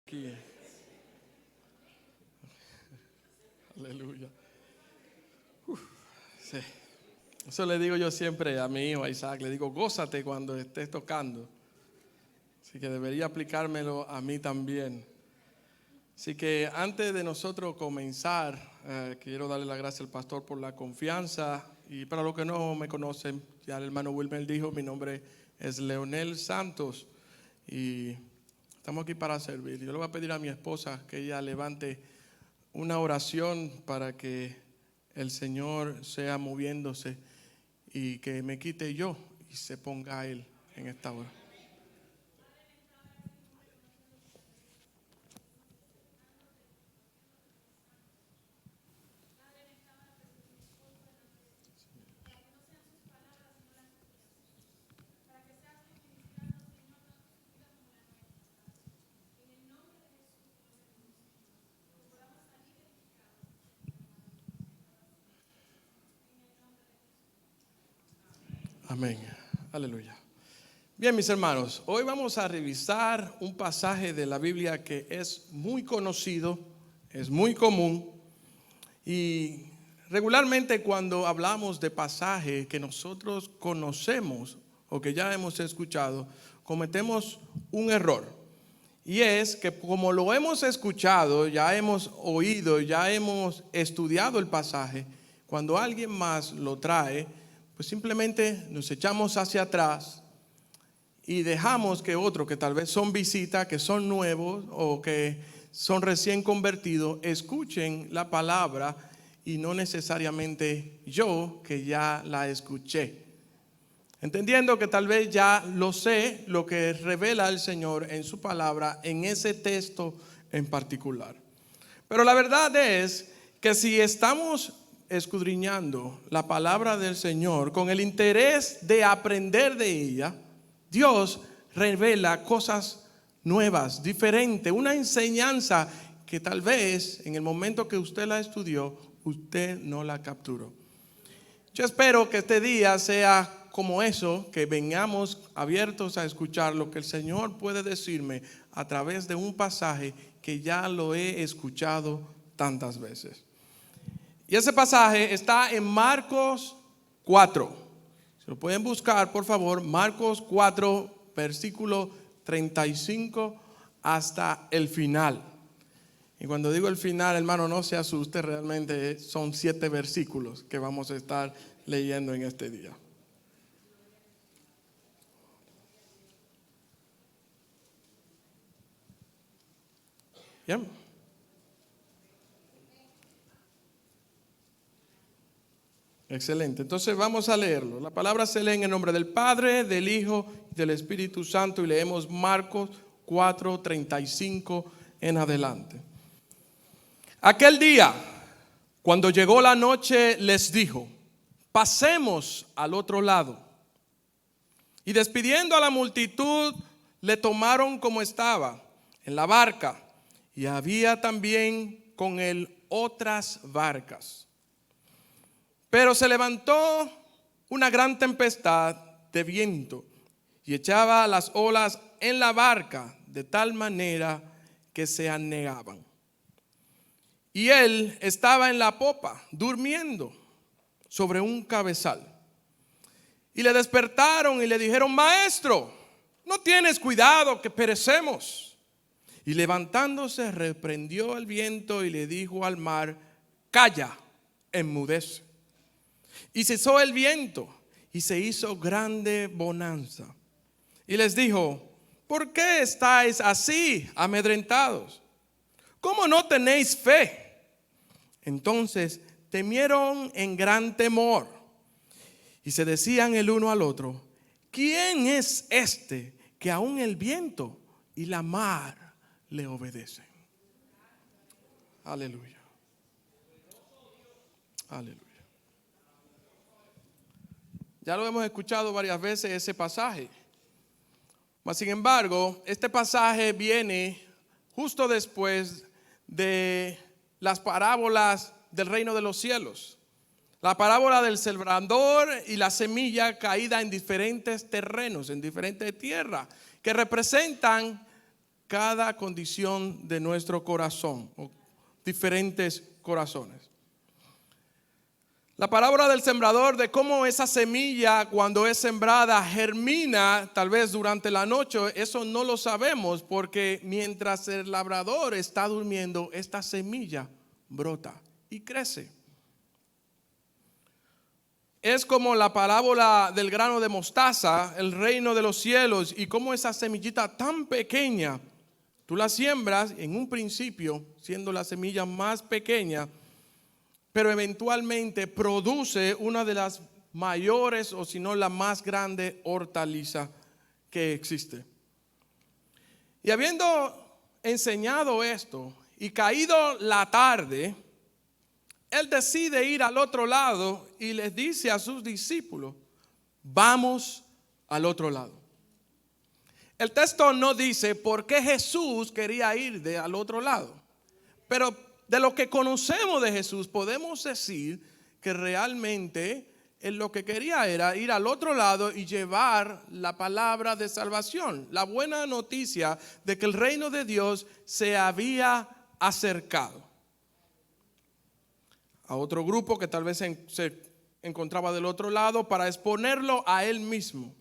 Aquí. Aleluya. Sí. Eso le digo yo siempre a mi hijo, a Isaac. Le digo, gózate cuando estés tocando. Así que debería aplicármelo a mí también. Así que antes de nosotros comenzar, quiero darle las gracias al pastor por la confianza. Y para los que no me conocen, ya el hermano Wilmer dijo, mi nombre es Leonel Santos. Y estamos aquí para servir. Yo le voy a pedir a mi esposa que ella levante una oración para que el Señor sea moviéndose y que me quite yo y se ponga Él en esta hora. Amén. Aleluya. Bien, mis hermanos, hoy vamos a revisar un pasaje de la Biblia que es muy conocido, es muy común y regularmente cuando hablamos de pasajes que nosotros conocemos o que ya hemos escuchado, cometemos un error. Y es que como lo hemos escuchado, ya hemos oído, ya hemos estudiado el pasaje, cuando alguien más lo trae, pues simplemente nos echamos hacia atrás y dejamos que otros que tal vez son visitas, que son nuevos o que son recién convertidos, escuchen la palabra y no necesariamente yo que ya la escuché. Entendiendo que tal vez ya lo sé, lo que revela el Señor en su palabra, en ese texto en particular. Pero la verdad es que si estamos escudriñando la palabra del Señor con el interés de aprender de ella, Dios revela cosas nuevas, diferentes, una enseñanza que tal vez en el momento que usted la estudió, usted no la capturó. Yo espero que este día sea como eso, que vengamos abiertos a escuchar lo que el Señor puede decirme a través de un pasaje que ya lo he escuchado tantas veces. Y ese pasaje está en Marcos 4. Si lo pueden buscar, por favor, Marcos 4, versículo 35 hasta el final. Y cuando digo el final, hermano, no se asuste, realmente son 7 versículos que vamos a estar leyendo en este día. Bien. Excelente, entonces vamos a leerlo. La palabra se lee en el nombre del Padre, del Hijo y del Espíritu Santo y leemos Marcos 4:35 en adelante. Aquel día, cuando llegó la noche, les dijo, pasemos al otro lado. Y despidiendo a la multitud, le tomaron como estaba, en la barca, y había también con él otras barcas. Pero se levantó una gran tempestad de viento y echaba las olas en la barca de tal manera que se anegaban. Y él estaba en la popa, durmiendo sobre un cabezal. Y le despertaron y le dijeron, maestro, ¿no tienes cuidado que perecemos? Y levantándose reprendió el viento y le dijo al mar, calla, enmudece. Y cesó el viento y se hizo grande bonanza. Y les dijo, ¿por qué estáis así amedrentados? ¿Cómo no tenéis fe? Entonces temieron en gran temor y se decían el uno al otro, ¿quién es este que aún el viento y la mar le obedecen? Aleluya. Aleluya. Ya lo hemos escuchado varias veces ese pasaje. Mas sin embargo, este pasaje viene justo después de las parábolas del reino de los cielos. La parábola del sembrador y la semilla caída en diferentes terrenos, en diferentes tierras, que representan cada condición de nuestro corazón, o diferentes corazones. La parábola del sembrador, de cómo esa semilla cuando es sembrada germina tal vez durante la noche, eso no lo sabemos porque mientras el labrador está durmiendo, esta semilla brota y crece. Es como la parábola del grano de mostaza, el reino de los cielos, y cómo esa semillita tan pequeña, tú la siembras en un principio siendo la semilla más pequeña, pero eventualmente produce una de las mayores o si no la más grande hortaliza que existe. Y habiendo enseñado esto y caído la tarde, él decide ir al otro lado y les dice a sus discípulos, vamos al otro lado. El texto no dice por qué Jesús quería ir al otro lado, pero de lo que conocemos de Jesús, podemos decir que realmente él lo que quería era ir al otro lado y llevar la palabra de salvación, la buena noticia de que el reino de Dios se había acercado a otro grupo que tal vez se encontraba del otro lado para exponerlo a él mismo.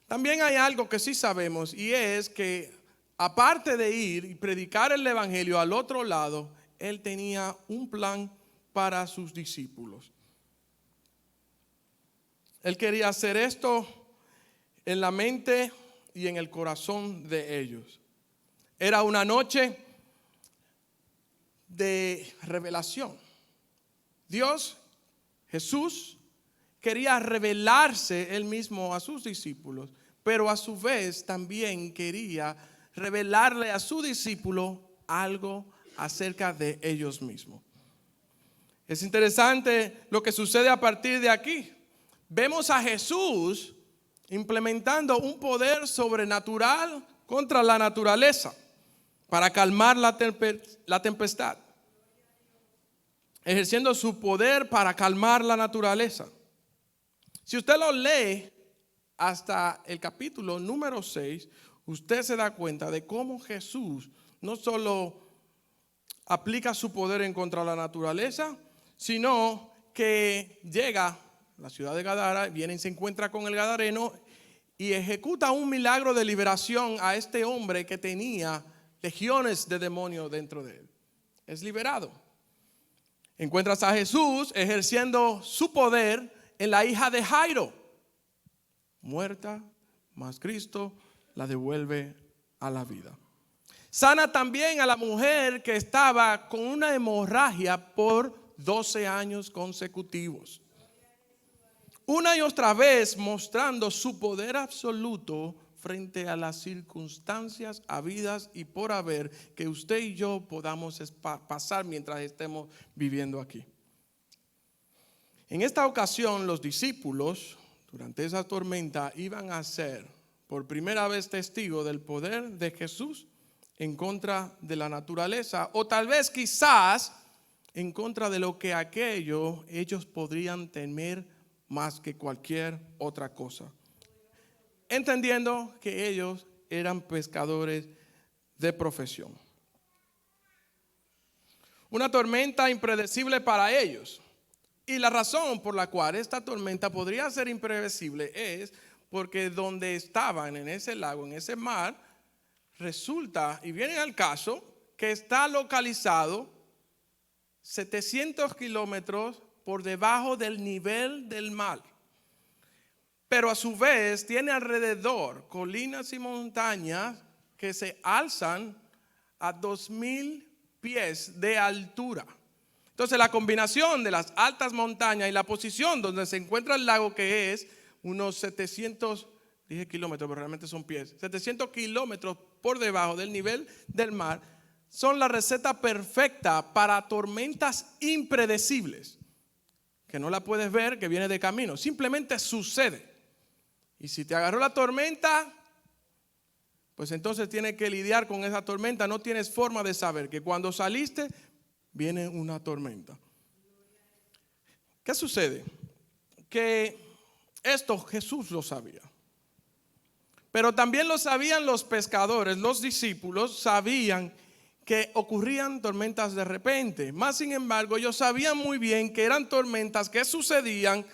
También hay algo que sí sabemos y es que aparte de ir y predicar el evangelio al otro lado, él tenía un plan para sus discípulos. Él quería hacer esto en la mente y en el corazón de ellos. Era una noche de revelación. Dios, Jesús, quería revelarse él mismo a sus discípulos, pero a su vez también quería revelarle a su discípulo algo acerca de ellos mismos. Es interesante lo que sucede a partir de aquí. Vemos a Jesús implementando un poder sobrenatural contra la naturaleza para calmar la tempestad. Ejerciendo su poder para calmar la naturaleza. Si usted lo lee hasta el capítulo número 6, usted se da cuenta de cómo Jesús no solo aplica su poder en contra de la naturaleza, sino que llega a la ciudad de Gadara, viene y se encuentra con el gadareno y ejecuta un milagro de liberación a este hombre que tenía legiones de demonios dentro de él. Es liberado. Encuentras a Jesús ejerciendo su poder en la hija de Jairo, muerta, mas Cristo la devuelve a la vida. Sana también a la mujer que estaba con una hemorragia por 12 años consecutivos. Una y otra vez mostrando su poder absoluto frente a las circunstancias habidas y por haber que usted y yo podamos pasar mientras estemos viviendo aquí. En esta ocasión los discípulos durante esa tormenta iban a ser por primera vez testigos del poder de Jesús en contra de la naturaleza o tal vez quizás en contra de lo que aquello ellos podrían temer más que cualquier otra cosa. Entendiendo que ellos eran pescadores de profesión. Una tormenta impredecible para ellos. Y la razón por la cual esta tormenta podría ser impredecible es porque donde estaban, en ese lago, en ese mar, resulta, y viene al caso, que está localizado 700 kilómetros por debajo del nivel del mar. Pero a su vez tiene alrededor colinas y montañas que se alzan a 2,000 pies de altura. Entonces la combinación de las altas montañas y la posición donde se encuentra el lago, que es unos 700, dije kilómetros, pero realmente son pies, 700 kilómetros por debajo del nivel del mar, son la receta perfecta para tormentas impredecibles, que no la puedes ver, que viene de camino, simplemente sucede. Y si te agarró la tormenta, pues entonces tienes que lidiar con esa tormenta. No tienes forma de saber que cuando saliste, viene una tormenta. ¿Qué sucede? Que esto Jesús lo sabía. Pero también lo sabían los pescadores, los discípulos sabían que ocurrían tormentas de repente. Más sin embargo, ellos sabían muy bien que eran tormentas que sucedían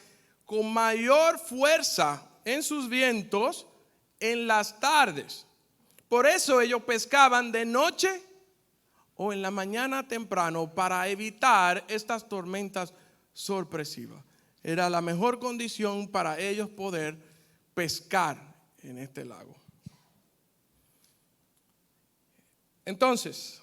con mayor fuerza en sus vientos en las tardes. Por eso ellos pescaban de noche o en la mañana temprano para evitar estas tormentas sorpresivas. Era la mejor condición para ellos poder pescar en este lago. Entonces,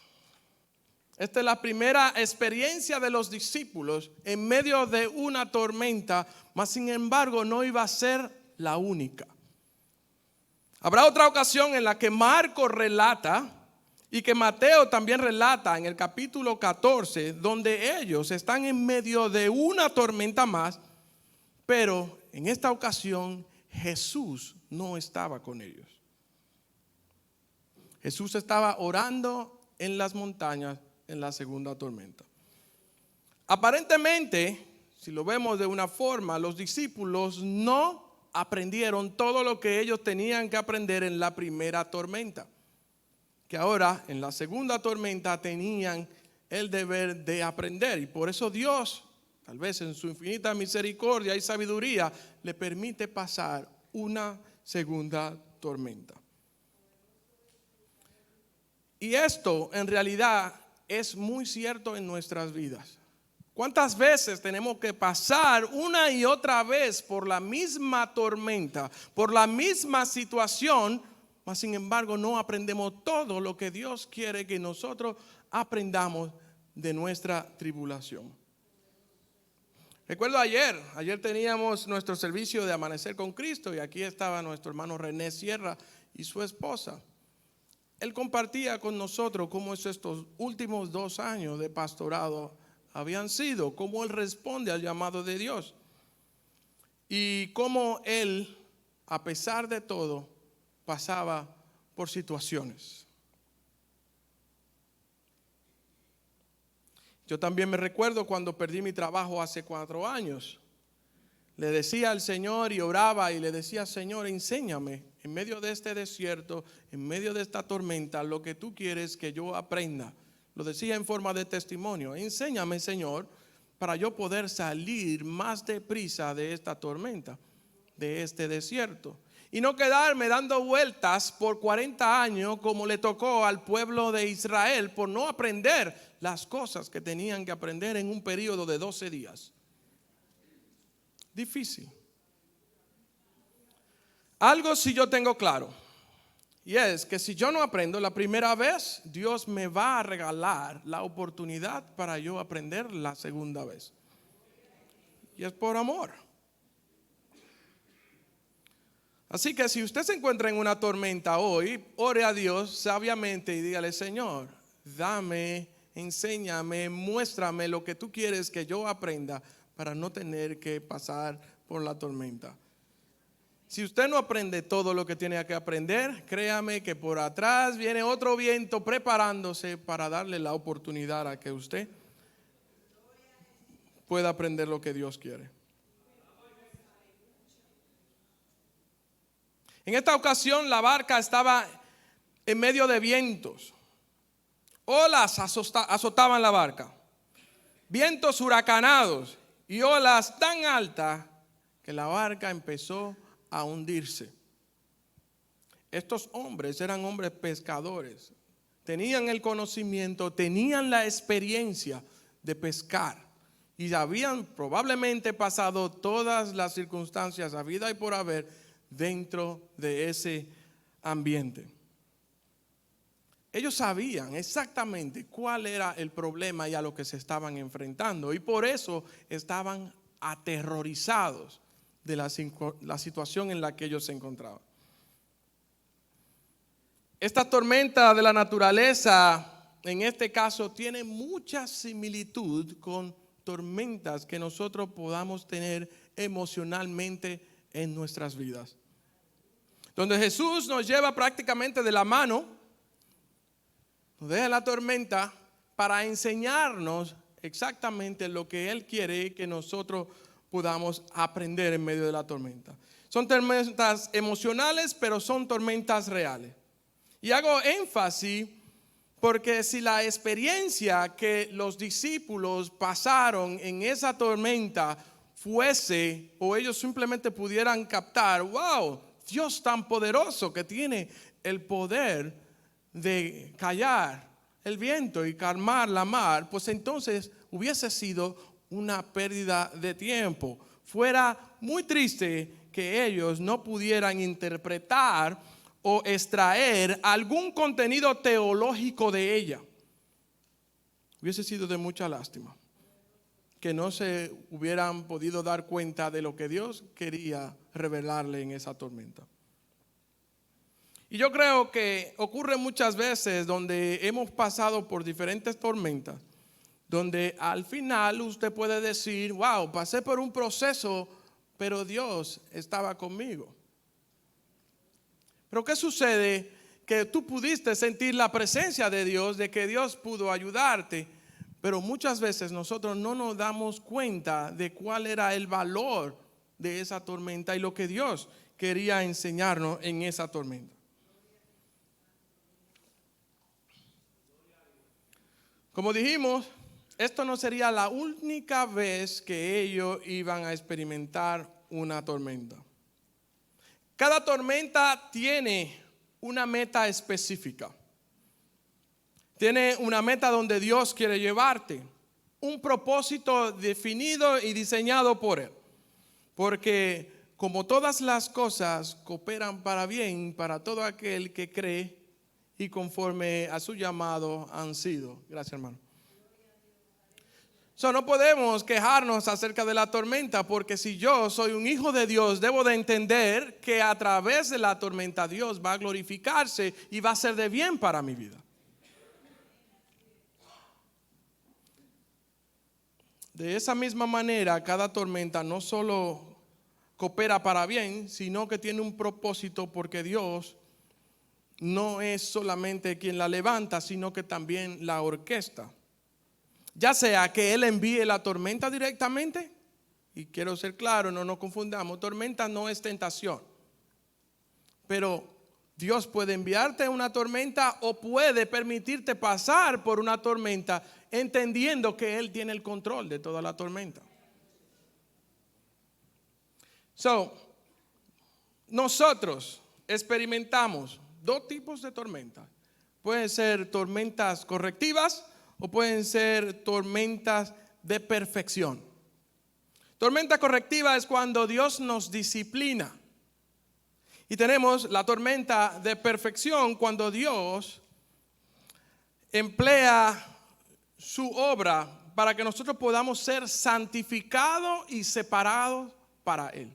esta es la primera experiencia de los discípulos en medio de una tormenta, mas sin embargo no iba a ser la única. Habrá otra ocasión en la que Marcos relata y que Mateo también relata en el capítulo 14, donde ellos están en medio de una tormenta más, pero en esta ocasión Jesús no estaba con ellos. Jesús estaba orando en las montañas en la segunda tormenta. Aparentemente, si lo vemos de una forma, los discípulos no aprendieron todo lo que ellos tenían que aprender en la primera tormenta, que ahora en la segunda tormenta tenían el deber de aprender, y por eso Dios, tal vez en su infinita misericordia y sabiduría, le permite pasar una segunda tormenta. Y esto en realidad es muy cierto en nuestras vidas. ¿Cuántas veces tenemos que pasar una y otra vez por la misma tormenta, por la misma situación, mas sin embargo no aprendemos todo lo que Dios quiere que nosotros aprendamos de nuestra tribulación? Recuerdo ayer teníamos nuestro servicio de Amanecer con Cristo y aquí estaba nuestro hermano René Sierra y su esposa. Él compartía con nosotros cómo estos últimos 2 años de pastorado habían sido, cómo él responde al llamado de Dios y cómo él, a pesar de todo, pasaba por situaciones. Yo también me recuerdo cuando perdí mi trabajo hace 4 años. Le decía al Señor y oraba y le decía: Señor, enséñame en medio de este desierto, en medio de esta tormenta, lo que tú quieres que yo aprenda. Lo decía en forma de testimonio: enséñame, Señor, para yo poder salir más deprisa de esta tormenta, de este desierto. Y no quedarme dando vueltas por 40 años como le tocó al pueblo de Israel por no aprender las cosas que tenían que aprender en un periodo de 12 días. Difícil. Algo sí yo tengo claro, y es que si yo no aprendo la primera vez, Dios me va a regalar la oportunidad para yo aprender la segunda vez. Y es por amor. Así que si usted se encuentra en una tormenta hoy, ore a Dios sabiamente y dígale: Señor, dame, enséñame, muéstrame lo que tú quieres que yo aprenda para no tener que pasar por la tormenta. Si usted no aprende todo lo que tiene que aprender, créame que por atrás viene otro viento preparándose para darle la oportunidad a que usted pueda aprender lo que Dios quiere. En esta ocasión la barca estaba en medio de vientos. Olas azotaban la barca. Vientos huracanados y olas tan altas que la barca empezó a hundirse. Estos hombres eran hombres pescadores. Tenían el conocimiento, tenían la experiencia de pescar y habían probablemente pasado todas las circunstancias habidas y por haber dentro de ese ambiente. Ellos sabían exactamente cuál era el problema y a lo que se estaban enfrentando, y por eso estaban aterrorizados de la situación en la que ellos se encontraban. Esta tormenta de la naturaleza, en este caso, tiene mucha similitud con tormentas que nosotros podamos tener emocionalmente en nuestras vidas, donde Jesús nos lleva prácticamente de la mano, nos deja la tormenta para enseñarnos exactamente lo que Él quiere que nosotros podamos aprender en medio de la tormenta. Son tormentas emocionales, pero son tormentas reales. Y hago énfasis porque si la experiencia que los discípulos pasaron en esa tormenta fuese, o ellos simplemente pudieran captar, wow, Dios tan poderoso que tiene el poder de callar el viento y calmar la mar, pues entonces hubiese sido una pérdida de tiempo. Fuera muy triste que ellos no pudieran interpretar o extraer algún contenido teológico de ella. Hubiese sido de mucha lástima que no se hubieran podido dar cuenta de lo que Dios quería revelarle en esa tormenta. Y yo creo que ocurre muchas veces donde hemos pasado por diferentes tormentas, donde al final usted puede decir, wow, pasé por un proceso, pero Dios estaba conmigo. Pero ¿qué sucede? Que tú pudiste sentir la presencia de Dios, de que Dios pudo ayudarte, pero muchas veces nosotros no nos damos cuenta de cuál era el valor de esa tormenta y lo que Dios quería enseñarnos en esa tormenta. Como dijimos, esto no sería la única vez que ellos iban a experimentar una tormenta. Cada tormenta tiene una meta específica. Tiene una meta donde Dios quiere llevarte. Un propósito definido y diseñado por Él. Porque como todas las cosas cooperan para bien para todo aquel que cree y conforme a su llamado han sido. Gracias, hermano. No podemos quejarnos acerca de la tormenta, porque si yo soy un hijo de Dios, debo de entender que a través de la tormenta Dios va a glorificarse y va a ser de bien para mi vida. De esa misma manera, cada tormenta no solo coopera para bien, sino que tiene un propósito, porque Dios no es solamente quien la levanta, sino que también la orquesta. Ya sea que Él envíe la tormenta directamente, y quiero ser claro, no nos confundamos, tormenta no es tentación. Pero Dios puede enviarte una tormenta o puede permitirte pasar por una tormenta, entendiendo que Él tiene el control de toda la tormenta. Nosotros experimentamos dos tipos de tormentas. Pueden ser tormentas correctivas o pueden ser tormentas de perfección. Tormenta correctiva es cuando Dios nos disciplina. Y tenemos la tormenta de perfección cuando Dios emplea su obra para que nosotros podamos ser santificados y separados para Él.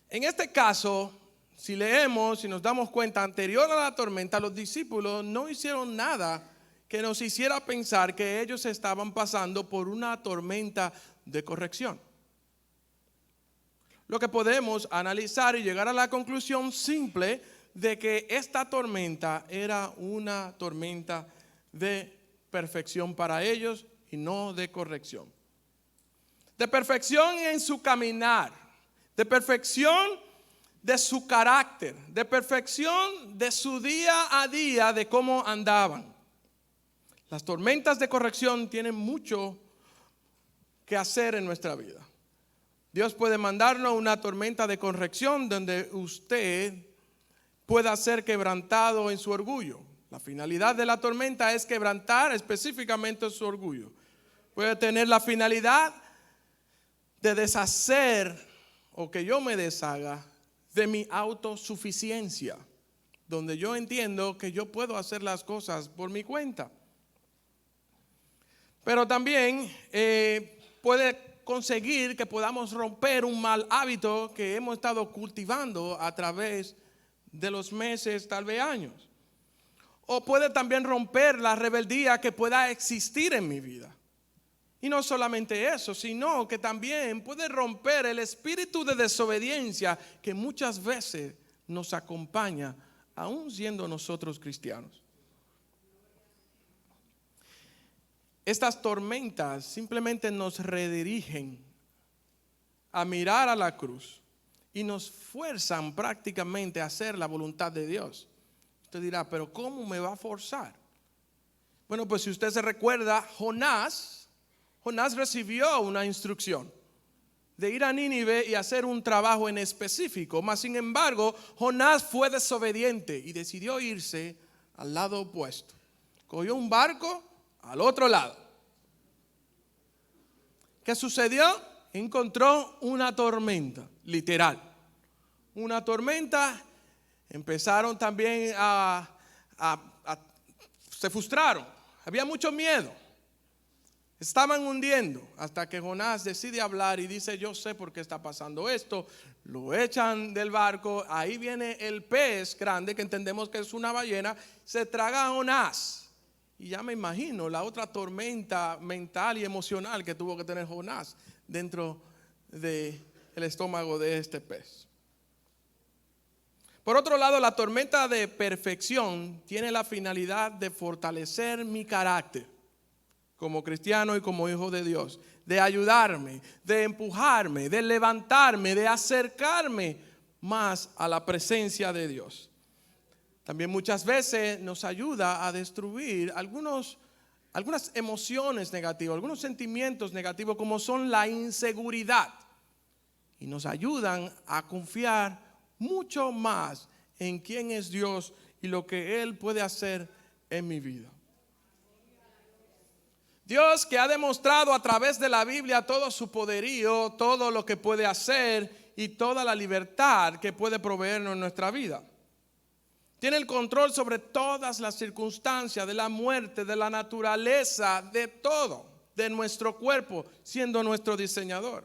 En este caso, si leemos y nos damos cuenta, anterior a la tormenta, los discípulos no hicieron nada que nos hiciera pensar que ellos estaban pasando por una tormenta de corrección. Lo que podemos analizar y llegar a la conclusión simple de que esta tormenta era una tormenta de perfección para ellos y no de corrección. De perfección en su caminar, de perfección de su carácter, de perfección de su día a día, de cómo andaban. Las tormentas de corrección tienen mucho que hacer en nuestra vida. Dios puede mandarnos una tormenta de corrección donde usted pueda ser quebrantado en su orgullo. La finalidad de la tormenta es quebrantar específicamente su orgullo. Puede tener la finalidad de deshacer o que yo me deshaga de mi autosuficiencia, donde yo entiendo que yo puedo hacer las cosas por mi cuenta. Pero también puede conseguir que podamos romper un mal hábito que hemos estado cultivando a través de los meses, tal vez años. O puede también romper la rebeldía que pueda existir en mi vida. Y no solamente eso, sino que también puede romper el espíritu de desobediencia que muchas veces nos acompaña, aún siendo nosotros cristianos. Estas tormentas simplemente nos redirigen a mirar a la cruz y nos fuerzan prácticamente a hacer la voluntad de Dios. Usted dirá, pero ¿cómo me va a forzar? Bueno, pues si usted se recuerda, Jonás recibió una instrucción de ir a Nínive y hacer un trabajo en específico. Mas sin embargo, Jonás fue desobediente y decidió irse al lado opuesto. Cogió un barco al otro lado. ¿Qué sucedió? Encontró una tormenta, literal. Una tormenta. Empezaron también se frustraron. Había mucho miedo. Estaban hundiendo hasta que Jonás decide hablar y dice, yo sé por qué está pasando esto. Lo echan del barco, ahí viene el pez grande que entendemos que es una ballena, se traga a Jonás. Y ya me imagino la otra tormenta mental y emocional que tuvo que tener Jonás dentro del estómago de este pez. Por otro lado, la tormenta de perfección tiene la finalidad de fortalecer mi carácter como cristiano y como hijo de Dios, de ayudarme, de empujarme, de levantarme, de acercarme más a la presencia de Dios. También muchas veces nos ayuda a destruir algunas emociones negativas, algunos sentimientos negativos como son la inseguridad, y nos ayudan a confiar mucho más en quién es Dios y lo que Él puede hacer en mi vida. Dios, que ha demostrado a través de la Biblia todo su poderío, todo lo que puede hacer y toda la libertad que puede proveernos en nuestra vida. Tiene el control sobre todas las circunstancias de la muerte, de la naturaleza, de todo, de nuestro cuerpo, siendo nuestro diseñador.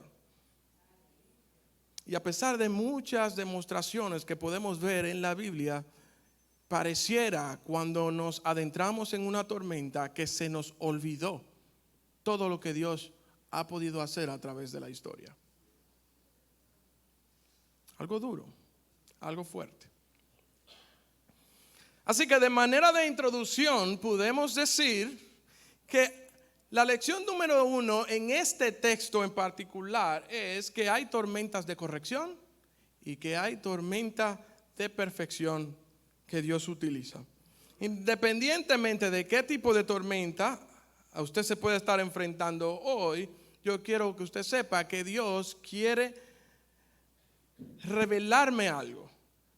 Y a pesar de muchas demostraciones que podemos ver en la Biblia, pareciera cuando nos adentramos en una tormenta que se nos olvidó todo lo que Dios ha podido hacer a través de la historia. Algo duro, algo fuerte. Así que de manera de introducción podemos decir que la lección número 1 en este texto en particular es que hay tormentas de corrección y que hay tormentas de perfección que Dios utiliza. Independientemente de qué tipo de tormenta a usted se puede estar enfrentando hoy, yo quiero que usted sepa que Dios quiere revelarme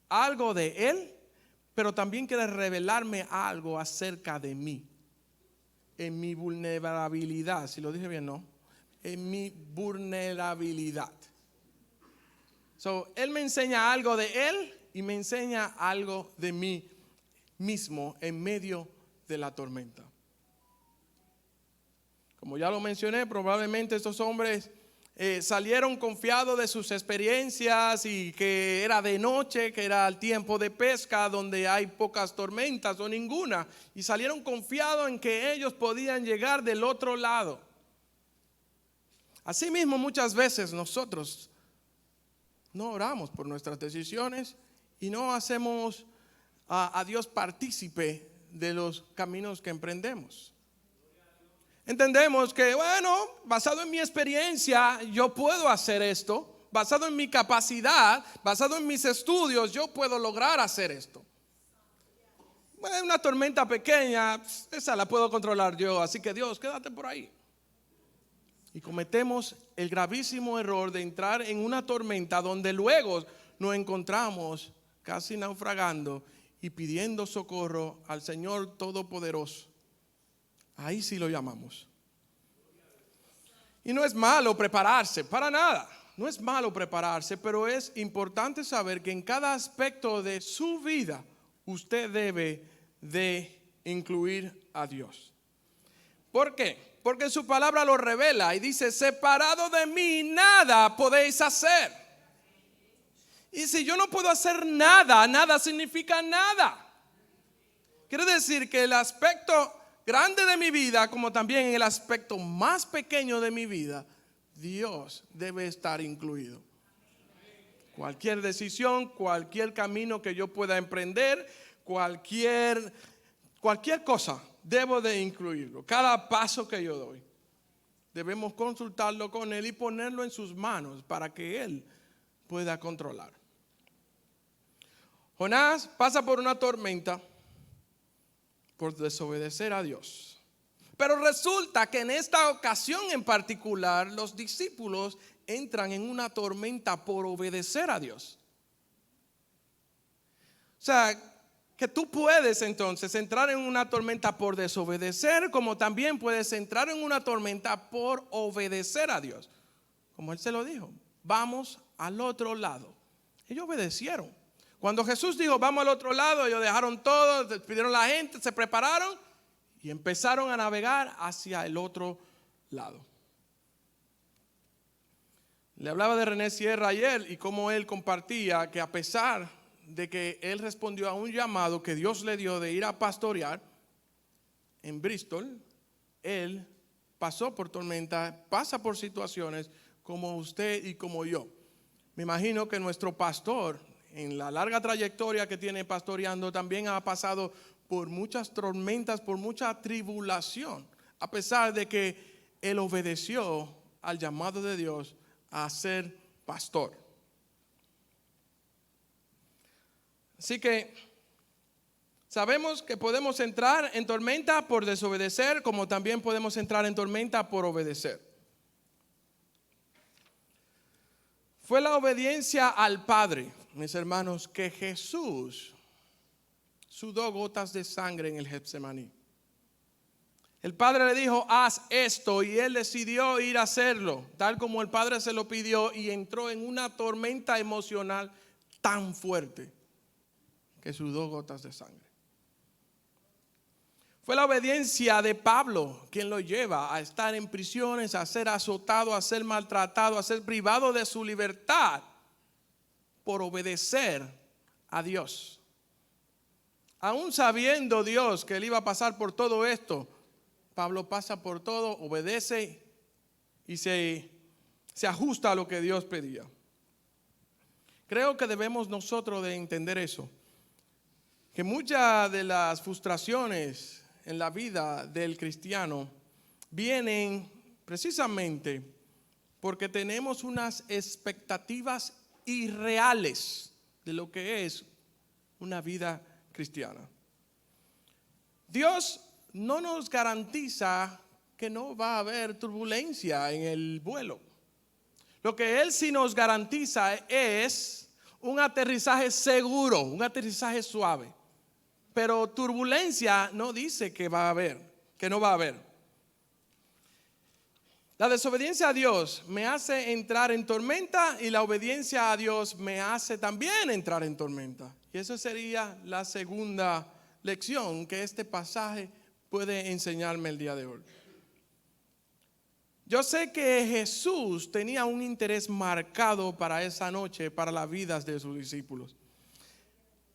algo de Él, pero también quiere revelarme algo acerca de mí, en mi vulnerabilidad. Si lo dije bien, ¿no? En mi vulnerabilidad. Él me enseña algo de Él y me enseña algo de mí mismo en medio de la tormenta. Como ya lo mencioné, probablemente estos hombres salieron confiados de sus experiencias y que era de noche, que era el tiempo de pesca donde hay pocas tormentas o ninguna, y salieron confiados en que ellos podían llegar del otro lado. Asimismo, muchas veces nosotros no oramos por nuestras decisiones y no hacemos a Dios partícipe de los caminos que emprendemos. Entendemos que, bueno, basado en mi experiencia, yo puedo hacer esto. Basado en mi capacidad, basado en mis estudios, yo puedo lograr hacer esto. Bueno, una tormenta pequeña, esa la puedo controlar yo. Así que Dios, quédate por ahí. Y cometemos el gravísimo error de entrar en una tormenta donde luego nos encontramos casi naufragando y pidiendo socorro al Señor Todopoderoso. Ahí sí lo llamamos. Y no es malo prepararse, para nada. No es malo prepararse, pero es importante saber que en cada aspecto de su vida usted debe de incluir a Dios. ¿Por qué? Porque su palabra lo revela y dice, separado de mí nada podéis hacer. Y si yo no puedo hacer nada, nada significa nada. Quiere decir que el aspecto grande de mi vida, como también en el aspecto más pequeño de mi vida, Dios debe estar incluido. Cualquier decisión, cualquier camino que yo pueda emprender, cualquier cosa, debo de incluirlo. Cada paso que yo doy, debemos consultarlo con Él y ponerlo en sus manos para que Él pueda controlar. Jonás pasa por una tormenta por desobedecer a Dios. Pero resulta que en esta ocasión en particular los discípulos entran en una tormenta por obedecer a Dios. O sea, que tú puedes entonces entrar en una tormenta por desobedecer, como también puedes entrar en una tormenta por obedecer a Dios. Como Él se lo dijo, vamos al otro lado. Ellos obedecieron. Cuando Jesús dijo, vamos al otro lado, ellos dejaron todo, despidieron a la gente, se prepararon y empezaron a navegar hacia el otro lado. Le hablaba de René Sierra ayer y cómo él compartía que a pesar de que él respondió a un llamado que Dios le dio de ir a pastorear en Bristol, él pasó por tormenta, pasa por situaciones como usted y como yo. Me imagino que nuestro pastor, en la larga trayectoria que tiene pastoreando, también ha pasado por muchas tormentas, por mucha tribulación, a pesar de que él obedeció al llamado de Dios a ser pastor. Así que sabemos que podemos entrar en tormenta por desobedecer, como también podemos entrar en tormenta por obedecer. Fue la obediencia al Padre, mis hermanos, que Jesús sudó gotas de sangre en el Getsemaní. El Padre le dijo, haz esto, y él decidió ir a hacerlo, tal como el Padre se lo pidió, y entró en una tormenta emocional tan fuerte que sudó gotas de sangre. Fue la obediencia de Pablo quien lo lleva a estar en prisiones, a ser azotado, a ser maltratado, a ser privado de su libertad por obedecer a Dios. Aún sabiendo Dios que él iba a pasar por todo esto, Pablo pasa por todo, obedece y se ajusta a lo que Dios pedía. Creo que debemos nosotros de entender eso, que muchas de las frustraciones en la vida del cristiano vienen precisamente porque tenemos unas expectativas irreales de lo que es una vida cristiana. Dios no nos garantiza que no va a haber turbulencia en el vuelo. Lo que Él sí nos garantiza es un aterrizaje seguro, un aterrizaje suave. Pero turbulencia no dice que va a haber, que no va a haber. La desobediencia a Dios me hace entrar en tormenta y la obediencia a Dios me hace también entrar en tormenta. Y esa sería la segunda lección que este pasaje puede enseñarme el día de hoy. Yo sé que Jesús tenía un interés marcado para esa noche, para las vidas de sus discípulos.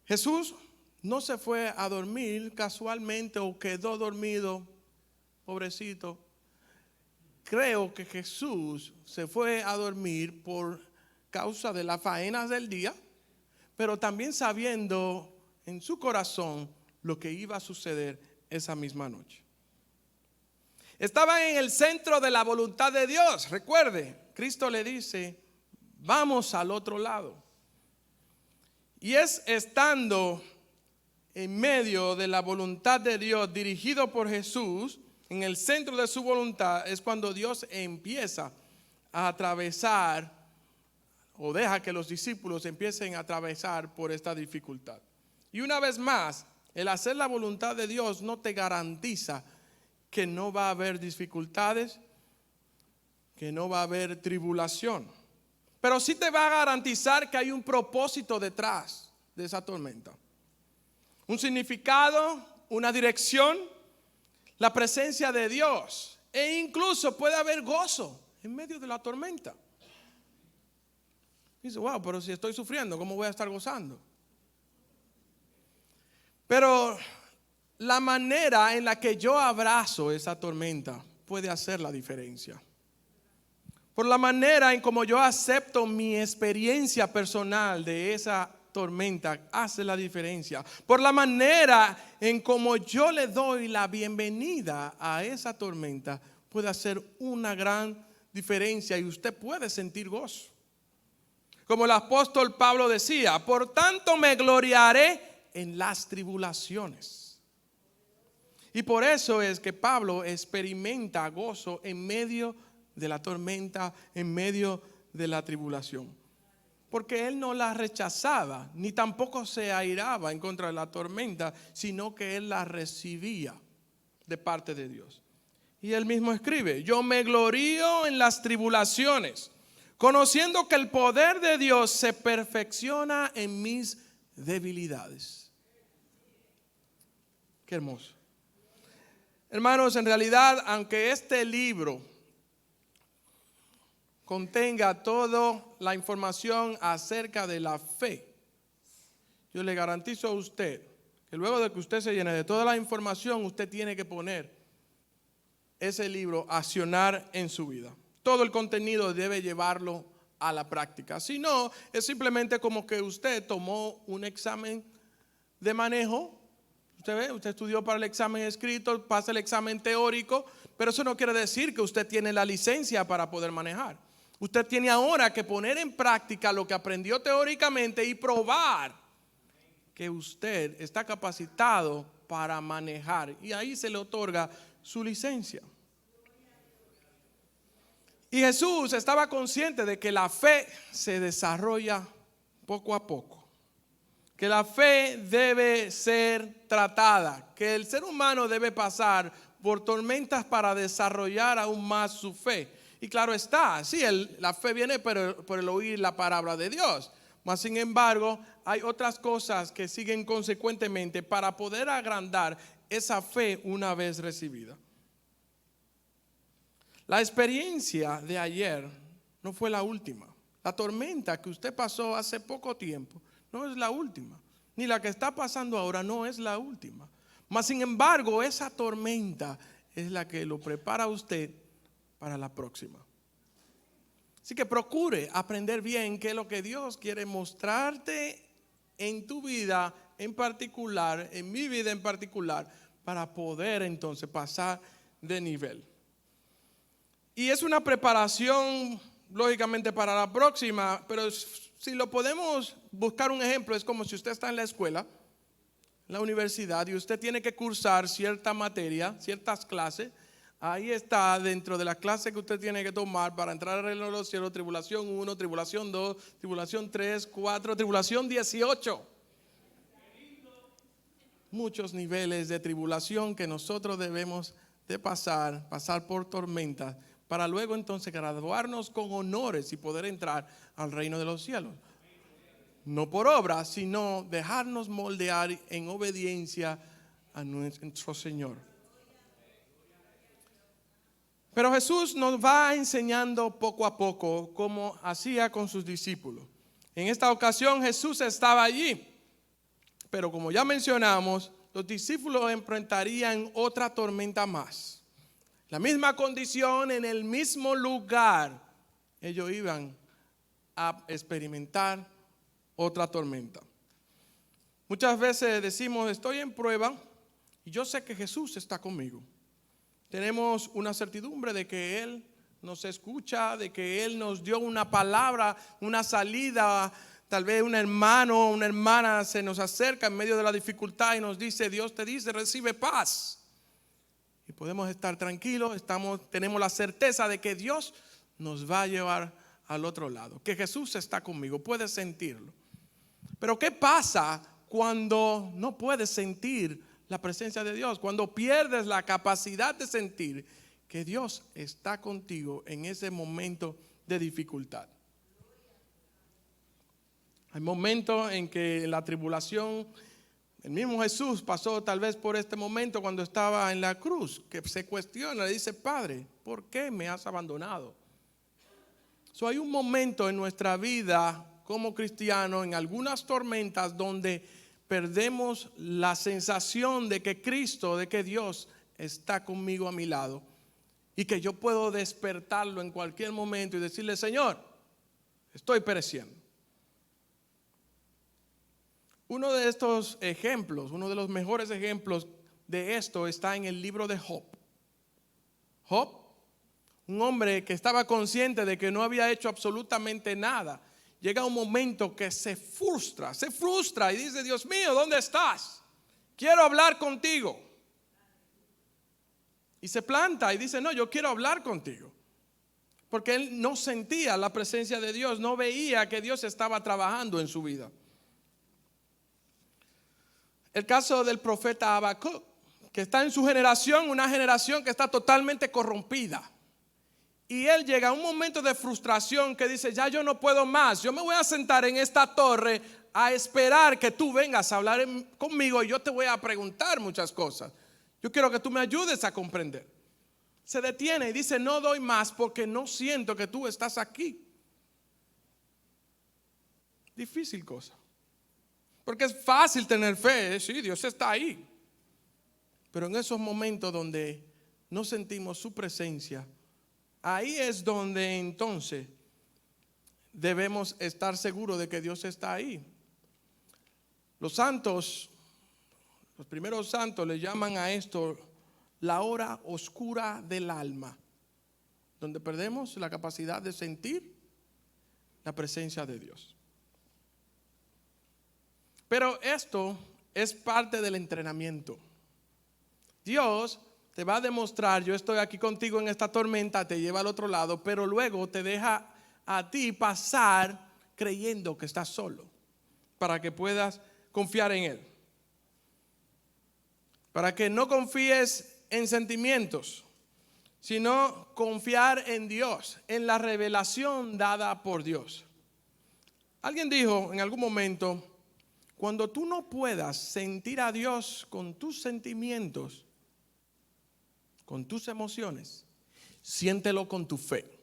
Jesús no se fue a dormir casualmente o quedó dormido, pobrecito. Creo que Jesús se fue a dormir por causa de las faenas del día, pero también sabiendo en su corazón lo que iba a suceder esa misma noche. Estaban en el centro de la voluntad de Dios. Recuerde, Cristo le dice, vamos al otro lado. Y es estando en medio de la voluntad de Dios, dirigido por Jesús, en el centro de su voluntad, es cuando Dios empieza a atravesar o deja que los discípulos empiecen a atravesar por esta dificultad. Y una vez más, el hacer la voluntad de Dios no te garantiza que no va a haber dificultades, que no va a haber tribulación. Pero sí te va a garantizar que hay un propósito detrás de esa tormenta. Un significado, una dirección, la presencia de Dios. E incluso puede haber gozo en medio de la tormenta. Dice, wow, pero si estoy sufriendo, ¿cómo voy a estar gozando? Pero la manera en la que yo abrazo esa tormenta puede hacer la diferencia. Por la manera en como yo acepto mi experiencia personal de esa tormenta hace la diferencia. Por la manera en como yo le doy la bienvenida a esa tormenta puede hacer una gran diferencia y usted puede sentir gozo. Como el apóstol Pablo decía, por tanto me gloriaré en las tribulaciones. Y por eso es que Pablo experimenta gozo en medio de la tormenta, en medio de la tribulación. Porque él no la rechazaba, ni tampoco se airaba en contra de la tormenta, sino que él la recibía de parte de Dios. Y él mismo escribe, yo me glorío en las tribulaciones, conociendo que el poder de Dios se perfecciona en mis debilidades. Qué hermoso. Hermanos, en realidad, aunque este libro contenga toda la información acerca de la fe, yo le garantizo a usted que luego de que usted se llene de toda la información, usted tiene que poner ese libro a accionar en su vida. Todo el contenido debe llevarlo a la práctica. Si no, es simplemente como que usted tomó un examen de manejo. Usted ve, usted estudió para el examen escrito, pasa el examen teórico, pero eso no quiere decir que usted tiene la licencia para poder manejar. Usted tiene ahora que poner en práctica lo que aprendió teóricamente y probar que usted está capacitado para manejar. Y ahí se le otorga su licencia. Y Jesús estaba consciente de que la fe se desarrolla poco a poco. Que la fe debe ser tratada. Que el ser humano debe pasar por tormentas para desarrollar aún más su fe. Y claro está, sí, la fe viene por el oír la palabra de Dios. Mas sin embargo, hay otras cosas que siguen consecuentemente para poder agrandar esa fe una vez recibida. La experiencia de ayer no fue la última. La tormenta que usted pasó hace poco tiempo no es la última. Ni la que está pasando ahora no es la última. Mas sin embargo, esa tormenta es la que lo prepara a usted para la próxima. Así que procure aprender bien qué es lo que Dios quiere mostrarte en tu vida en particular, en mi vida en particular, para poder entonces pasar de nivel. Y es una preparación, lógicamente, para la próxima, pero si lo podemos buscar un ejemplo, es como si usted está en la escuela, en la universidad, y usted tiene que cursar cierta materia, ciertas clases. Ahí está dentro de la clase que usted tiene que tomar para entrar al reino de los cielos: tribulación 1, tribulación 2, tribulación 3, 4, tribulación 18. Muchos niveles de tribulación que nosotros debemos de pasar por tormentas, para luego entonces graduarnos con honores y poder entrar al reino de los cielos. No por obra, sino dejarnos moldear en obediencia a nuestro Señor. Pero Jesús nos va enseñando poco a poco como hacía con sus discípulos. En esta ocasión Jesús estaba allí, pero como ya mencionamos, los discípulos enfrentarían otra tormenta más. La misma condición, en el mismo lugar, ellos iban a experimentar otra tormenta. Muchas veces decimos, estoy en prueba y yo sé que Jesús está conmigo. Tenemos una certidumbre de que Él nos escucha, de que Él nos dio una palabra, una salida. Tal vez un hermano o una hermana se nos acerca en medio de la dificultad y nos dice, Dios te dice, recibe paz. Y podemos estar tranquilos, tenemos la certeza de que Dios nos va a llevar al otro lado, que Jesús está conmigo, puedes sentirlo. Pero ¿qué pasa cuando no puedes sentir la presencia de Dios? Cuando pierdes la capacidad de sentir que Dios está contigo en ese momento de dificultad. Hay momentos en que la tribulación, el mismo Jesús pasó tal vez por este momento cuando estaba en la cruz, que se cuestiona, le dice, Padre, ¿por qué me has abandonado? Hay un momento en nuestra vida como cristianos, en algunas tormentas, donde perdemos la sensación de que Cristo, de que Dios está conmigo a mi lado y que yo puedo despertarlo en cualquier momento y decirle, Señor, estoy pereciendo. Uno de estos ejemplos, uno de los mejores ejemplos de esto está en el libro de Job. Job, un hombre que estaba consciente de que no había hecho absolutamente nada llega un momento que se frustra y dice, Dios mío, ¿dónde estás? Quiero hablar contigo. Y se planta y dice, no, yo quiero hablar contigo. Porque él no sentía la presencia de Dios, no veía que Dios estaba trabajando en su vida. El caso del profeta Habacuc, que está en su generación, una generación que está totalmente corrompida. Y él llega a un momento de frustración que dice, ya yo no puedo más, yo me voy a sentar en esta torre a esperar que tú vengas a hablar conmigo y yo te voy a preguntar muchas cosas. Yo quiero que tú me ayudes a comprender. Se detiene y dice, no doy más porque no siento que tú estás aquí. Difícil cosa. Porque es fácil tener fe, sí, Dios está ahí. Pero en esos momentos donde no sentimos su presencia, ahí es donde entonces debemos estar seguros de que Dios está ahí. Los santos, los primeros santos le llaman a esto la hora oscura del alma, donde perdemos la capacidad de sentir la presencia de Dios. Pero esto es parte del entrenamiento. Dios te va a demostrar, yo estoy aquí contigo en esta tormenta, te lleva al otro lado, pero luego te deja a ti pasar creyendo que estás solo, para que puedas confiar en Él. Para que no confíes en sentimientos, sino confiar en Dios, en la revelación dada por Dios. Alguien dijo en algún momento, cuando tú no puedas sentir a Dios con tus sentimientos, con tus emociones, siéntelo con tu fe.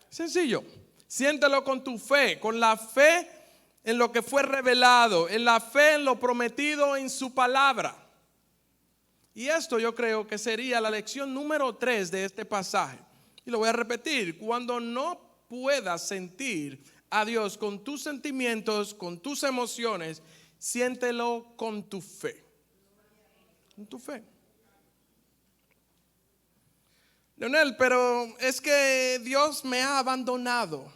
Sencillo, siéntelo con tu fe, con la fe en lo que fue revelado, en la fe en lo prometido en su palabra. Y esto yo creo que sería la lección número 3 de este pasaje. Y lo voy a repetir, cuando no puedas sentir a Dios con tus sentimientos, con tus emociones, siéntelo con tu fe. Con tu fe. Leonel, pero es que Dios me ha abandonado.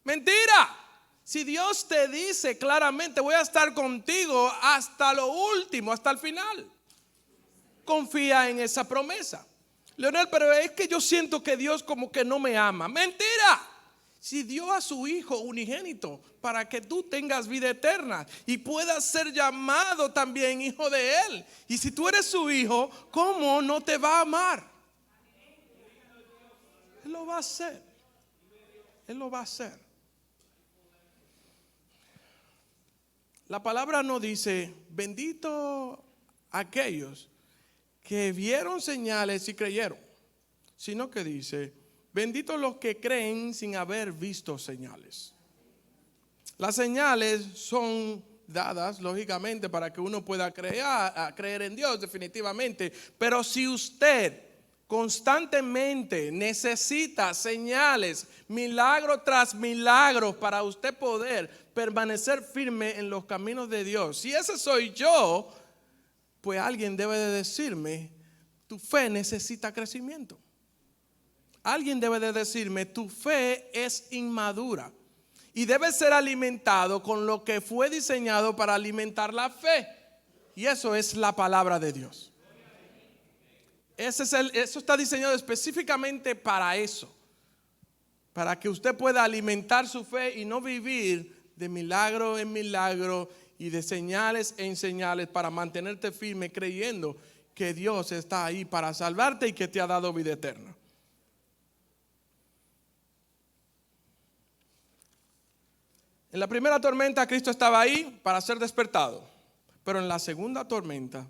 Mentira. Si Dios te dice claramente, voy a estar contigo hasta lo último, hasta el final. Confía en esa promesa. Leonel, pero es que yo siento que Dios como que no me ama. Mentira. Si dio a su Hijo unigénito para que tú tengas vida eterna y puedas ser llamado también hijo de Él. Y si tú eres su hijo, ¿cómo no te va a amar? Él lo va a hacer. Él lo va a hacer. La palabra no dice, bendito aquellos que vieron señales y creyeron, sino que dice, benditos los que creen sin haber visto señales. Las señales son dadas, lógicamente, para que uno pueda creer en Dios definitivamente. Pero si usted constantemente necesita señales, milagro tras milagro, para usted poder permanecer firme en los caminos de Dios, si ese soy yo, pues alguien debe de decirme, tu fe necesita crecimiento. Alguien debe de decirme, tu fe es inmadura y debe ser alimentado con lo que fue diseñado para alimentar la fe. Y eso es la palabra de Dios. Eso está diseñado específicamente para eso. Para que usted pueda alimentar su fe y no vivir de milagro en milagro y de señales en señales, para mantenerte firme creyendo que Dios está ahí para salvarte y que te ha dado vida eterna. En la primera tormenta Cristo estaba ahí para ser despertado, pero en la segunda tormenta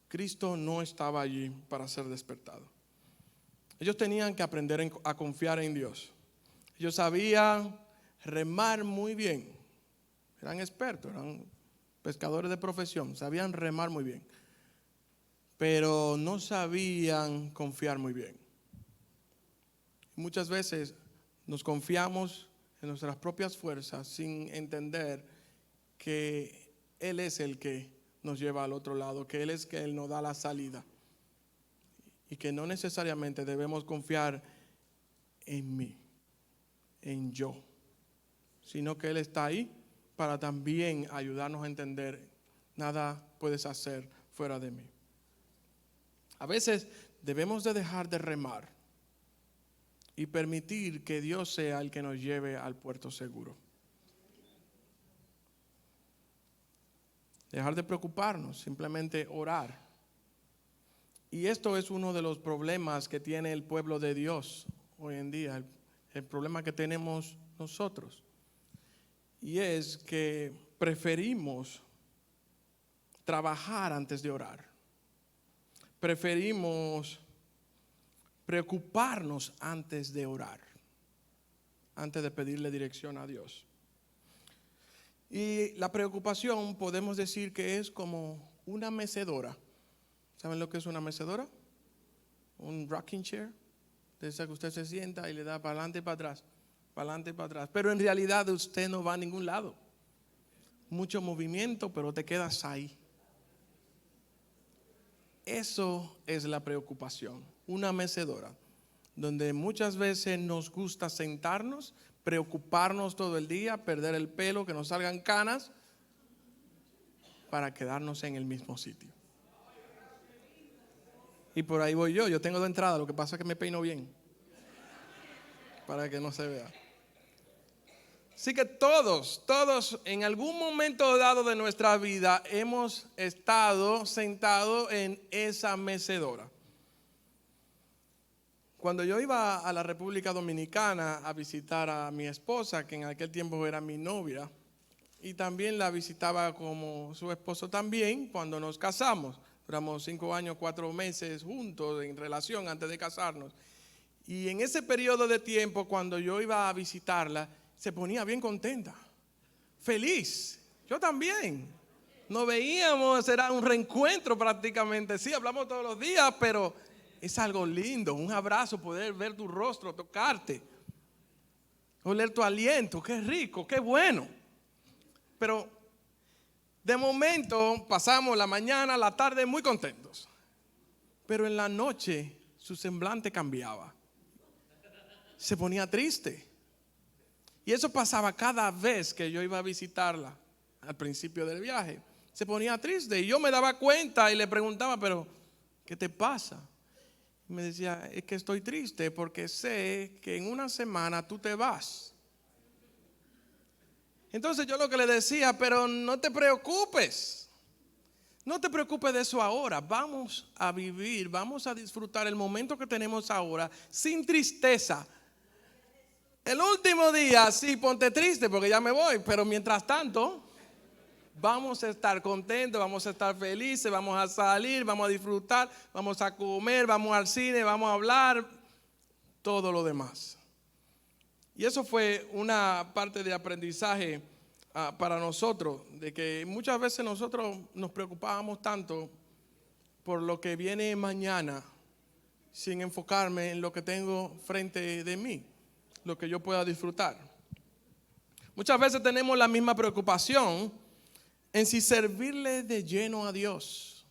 Cristo no estaba allí para ser despertado. Ellos tenían que aprender a confiar en Dios. Ellos sabían remar muy bien, eran expertos, eran pescadores de profesión, sabían remar muy bien, pero no sabían confiar muy bien. Muchas veces nos confiamos en nuestras propias fuerzas sin entender que Él es el que nos lleva al otro lado, que Él es que Él nos da la salida y que no necesariamente debemos confiar en mí, en yo, sino que Él está ahí para también ayudarnos a entender, nada puedes hacer fuera de mí. A veces debemos de dejar de remar y permitir que Dios sea el que nos lleve al puerto seguro. Dejar de preocuparnos, simplemente orar. Y esto es uno de los problemas que tiene el pueblo de Dios hoy en día, el problema que tenemos nosotros. Y es que preferimos trabajar antes de orar. Preferimos preocuparnos antes de orar, antes de pedirle dirección a Dios. Y la preocupación podemos decir que es como una mecedora. ¿Saben lo que es una mecedora? Un rocking chair. De esa que usted se sienta y le da para adelante y para atrás, para adelante y para atrás. Pero en realidad usted no va a ningún lado. Mucho movimiento, pero te quedas ahí. Eso es la preocupación, una mecedora, donde muchas veces nos gusta sentarnos, preocuparnos todo el día, perder el pelo, que nos salgan canas, para quedarnos en el mismo sitio. Y por ahí voy yo tengo de entrada, lo que pasa es que me peino bien, para que no se vea. Así que todos en algún momento dado de nuestra vida hemos estado sentados en esa mecedora. Cuando yo iba a la República Dominicana a visitar a mi esposa, que en aquel tiempo era mi novia, y también la visitaba como su esposo también cuando nos casamos. Duramos 5 años, 4 meses juntos en relación antes de casarnos. Y en ese periodo de tiempo, cuando yo iba a visitarla, se ponía bien contenta, feliz. Yo también. Nos veíamos, era un reencuentro prácticamente. Sí, hablamos todos los días, pero es algo lindo. Un abrazo, poder ver tu rostro, tocarte, oler tu aliento. Qué rico, qué bueno. Pero de momento pasamos la mañana, la tarde muy contentos. Pero en la noche su semblante cambiaba. Se ponía triste. Y eso pasaba cada vez que yo iba a visitarla al principio del viaje. Se ponía triste y yo me daba cuenta y le preguntaba, pero ¿qué te pasa? Y me decía, es que estoy triste porque sé que en una semana tú te vas. Entonces yo lo que le decía, pero no te preocupes. No te preocupes de eso ahora. Vamos a vivir, vamos a disfrutar el momento que tenemos ahora sin tristeza. El último día, sí, ponte triste porque ya me voy, pero mientras tanto, vamos a estar contentos, vamos a estar felices, vamos a salir, vamos a disfrutar, vamos a comer, vamos al cine, vamos a hablar, todo lo demás. Y eso fue una parte de aprendizaje para nosotros, de que muchas veces nosotros nos preocupábamos tanto por lo que viene mañana, sin enfocarme en lo que tengo frente de mí, lo que yo pueda disfrutar. Muchas veces tenemos la misma preocupación en si servirle de lleno a Dios,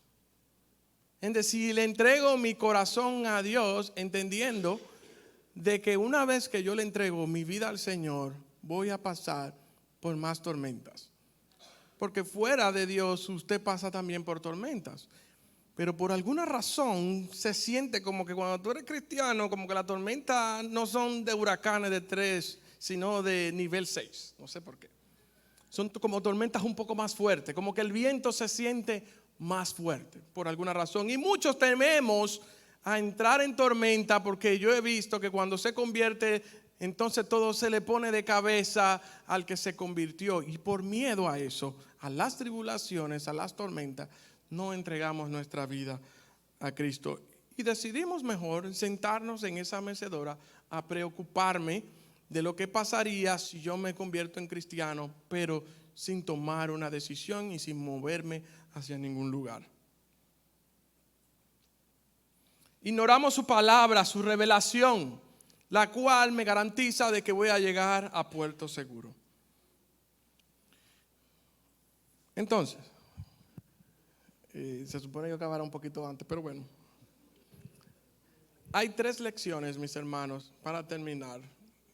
en decir, le entrego mi corazón a Dios, entendiendo de que una vez que yo le entrego mi vida al Señor, voy a pasar por más tormentas. Porque fuera de Dios usted pasa también por tormentas. Pero por alguna razón se siente como que cuando tú eres cristiano, como que las tormentas no son de huracanes de 3, sino de nivel 6. No sé por qué. Son como tormentas un poco más fuertes, como que el viento se siente más fuerte por alguna razón. Y muchos tememos a entrar en tormenta porque yo he visto que cuando se convierte, entonces todo se le pone de cabeza al que se convirtió. Y por miedo a eso, a las tribulaciones, a las tormentas, no entregamos nuestra vida a Cristo. Y decidimos mejor sentarnos en esa mecedora a preocuparme de lo que pasaría si yo me convierto en cristiano, pero sin tomar una decisión y sin moverme hacia ningún lugar. Ignoramos su palabra, su revelación, la cual me garantiza de que voy a llegar a puerto seguro. Entonces, se supone que acabará un poquito antes, pero bueno. Hay 3 lecciones, mis hermanos, para terminar,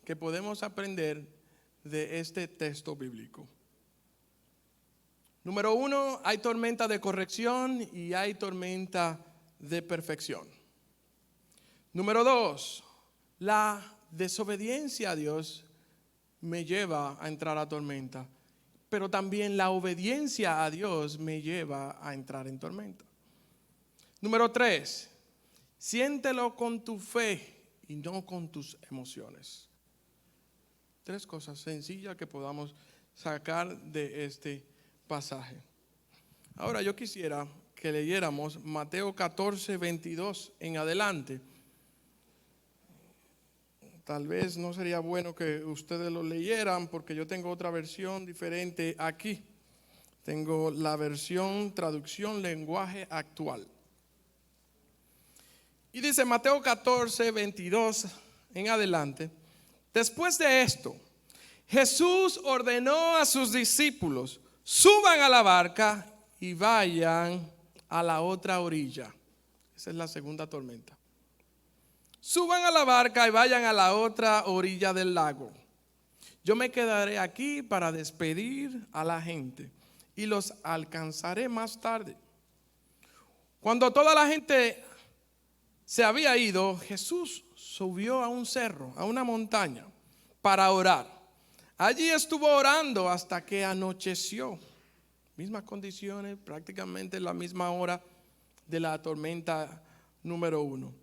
que podemos aprender de este texto bíblico. Número 1, hay tormenta de corrección y hay tormenta de perfección. Número 2, la desobediencia a Dios me lleva a entrar a tormenta, pero también la obediencia a Dios me lleva a entrar en tormenta. Número 3, siéntelo con tu fe y no con tus emociones. 3 cosas sencillas que podamos sacar de este pasaje. Ahora yo quisiera que leyéramos Mateo 14, 22 en adelante. Tal vez no sería bueno que ustedes lo leyeran porque yo tengo otra versión diferente aquí. Tengo la versión traducción lenguaje actual. Y dice Mateo 14, 22 en adelante. Después de esto, Jesús ordenó a sus discípulos: suban a la barca y vayan a la otra orilla. Esa es la segunda tormenta. Suban a la barca y vayan a la otra orilla del lago. Yo me quedaré aquí para despedir a la gente y los alcanzaré más tarde. Cuando toda la gente se había ido, Jesús subió a un cerro, a una montaña, para orar. Allí estuvo orando hasta que anocheció. Mismas condiciones, prácticamente la misma hora de la tormenta número 1.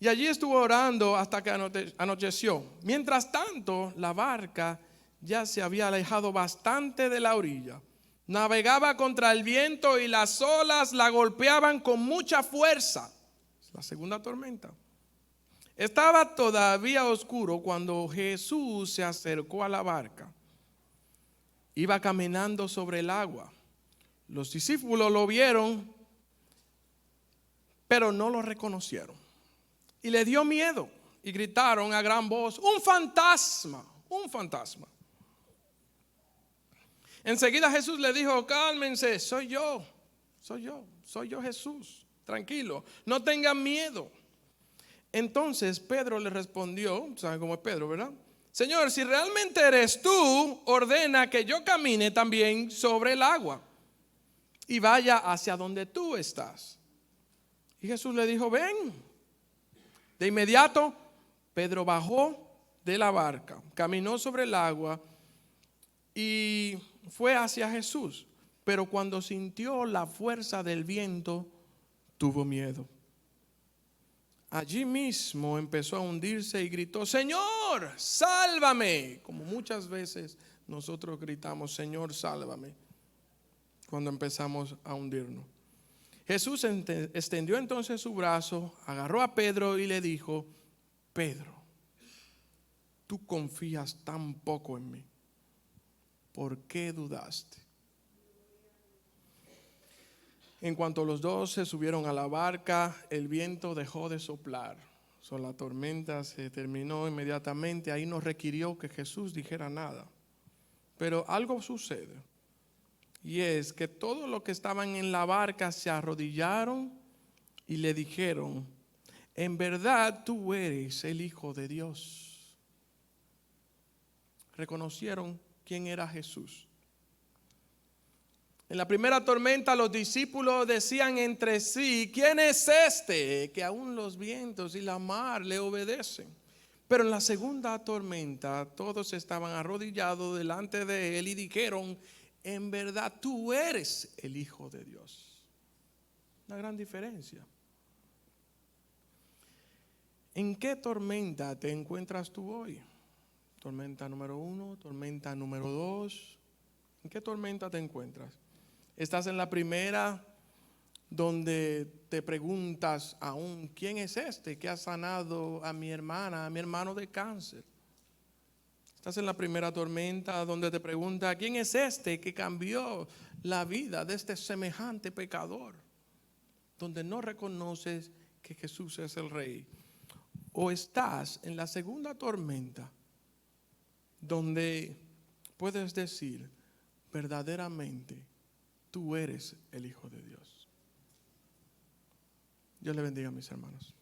Y allí estuvo orando hasta que anocheció. Mientras tanto, la barca ya se había alejado bastante de la orilla. Navegaba contra el viento y las olas la golpeaban con mucha fuerza. Es la segunda tormenta. Estaba todavía oscuro cuando Jesús se acercó a la barca. Iba caminando sobre el agua. Los discípulos lo vieron, pero no lo reconocieron. Y le dio miedo y gritaron a gran voz: ¡un fantasma! ¡Un fantasma! Enseguida Jesús le dijo: cálmense, soy yo Jesús, tranquilo, no tengan miedo. Entonces Pedro le respondió, ¿saben cómo es Pedro, verdad? Señor, si realmente eres tú, ordena que yo camine también sobre el agua y vaya hacia donde tú estás. Y Jesús le dijo: ven. De inmediato, Pedro bajó de la barca, caminó sobre el agua y fue hacia Jesús. Pero cuando sintió la fuerza del viento, tuvo miedo. Allí mismo empezó a hundirse y gritó: Señor, sálvame. Como muchas veces nosotros gritamos: Señor, sálvame, cuando empezamos a hundirnos. Jesús extendió entonces su brazo, agarró a Pedro y le dijo: Pedro, tú confías tan poco en mí, ¿por qué dudaste? En cuanto los dos se subieron a la barca, el viento dejó de soplar. La tormenta se terminó inmediatamente. Ahí no requirió que Jesús dijera nada. Pero algo sucede. Y es que todos los que estaban en la barca se arrodillaron y le dijeron: en verdad tú eres el Hijo de Dios. Reconocieron quién era Jesús. En la primera tormenta los discípulos decían entre sí: ¿quién es este que aún los vientos y la mar le obedecen? Pero en la segunda tormenta todos estaban arrodillados delante de él y dijeron: en verdad tú eres el Hijo de Dios. Una gran diferencia. ¿En qué tormenta te encuentras tú hoy? Tormenta número 1, tormenta número 2. ¿En qué tormenta te encuentras? ¿Estás en la primera, donde te preguntas aún: ¿quién es este que ha sanado a mi hermana, a mi hermano de cáncer? Estás en la primera tormenta donde te pregunta: ¿quién es este que cambió la vida de este semejante pecador? Donde no reconoces que Jesús es el Rey. O estás en la segunda tormenta donde puedes decir: verdaderamente tú eres el Hijo de Dios. Dios le bendiga, mis hermanos.